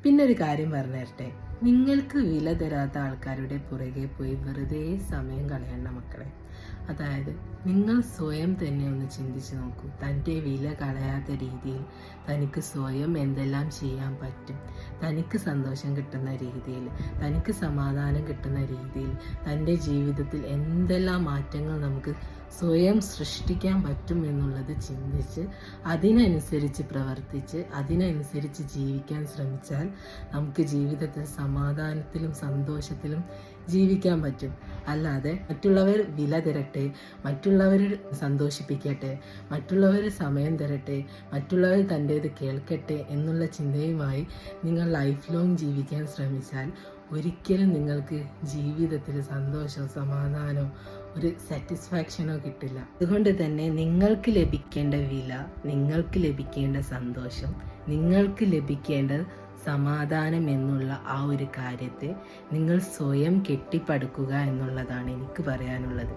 പിന്നെ ഒരു കാര്യം പറഞ്ഞു തരട്ടെ, നിങ്ങൾക്ക് വില തരാത്ത ആൾക്കാരുടെ പുറകെ പോയി വെറുതെ സമയം കളയണ്ട മക്കളെ. അതായത് നിങ്ങൾ സ്വയം തന്നെ ഒന്ന് ചിന്തിച്ച് നോക്കൂ. തൻ്റെ വില കളയാത്ത രീതിയിൽ തനിക്ക് സ്വയം എന്തെല്ലാം ചെയ്യാൻ പറ്റും, തനിക്ക് സന്തോഷം കിട്ടുന്ന രീതിയിൽ, തനിക്ക് സമാധാനം കിട്ടുന്ന രീതിയിൽ, തൻ്റെ ജീവിതത്തിൽ എന്തെല്ലാം മാറ്റങ്ങൾ നമുക്ക് സ്വയം സൃഷ്ടിക്കാൻ പറ്റും എന്നുള്ളത് ചിന്തിച്ച് അതിനനുസരിച്ച് പ്രവർത്തിച്ച് അതിനനുസരിച്ച് ജീവിക്കാൻ ശ്രമിച്ചാൽ നമുക്ക് ജീവിതത്തിൽ സമാധാനത്തിലും സന്തോഷത്തിലും ജീവിക്കാൻ പറ്റും. അല്ലാതെ മറ്റുള്ളവർ വില തരട്ടെ, മറ്റുള്ളവർ സന്തോഷിപ്പിക്കട്ടെ, മറ്റുള്ളവർ സമയം തരട്ടെ, മറ്റുള്ളവർ തൻ്റേത് കേൾക്കട്ടെ എന്നുള്ള ചിന്തയുമായി നിങ്ങൾ ലൈഫ് ലോങ് ജീവിക്കാൻ ശ്രമിച്ചാൽ ഒരിക്കലും നിങ്ങൾക്ക് ജീവിതത്തിൽ സന്തോഷവും സമാധാനവും ഒരു സാറ്റിസ്ഫാക്ഷനോ കിട്ടില്ല. അതുകൊണ്ട് തന്നെ നിങ്ങൾക്ക് ലഭിക്കേണ്ട വില, നിങ്ങൾക്ക് ലഭിക്കേണ്ട സന്തോഷം, നിങ്ങൾക്ക് ലഭിക്കേണ്ട സമാധാനം എന്നുള്ള ആ ഒരു കാര്യത്തെ നിങ്ങൾ സ്വയം കെട്ടിപ്പടുക്കുക എന്നുള്ളതാണ് എനിക്ക് പറയാനുള്ളത്.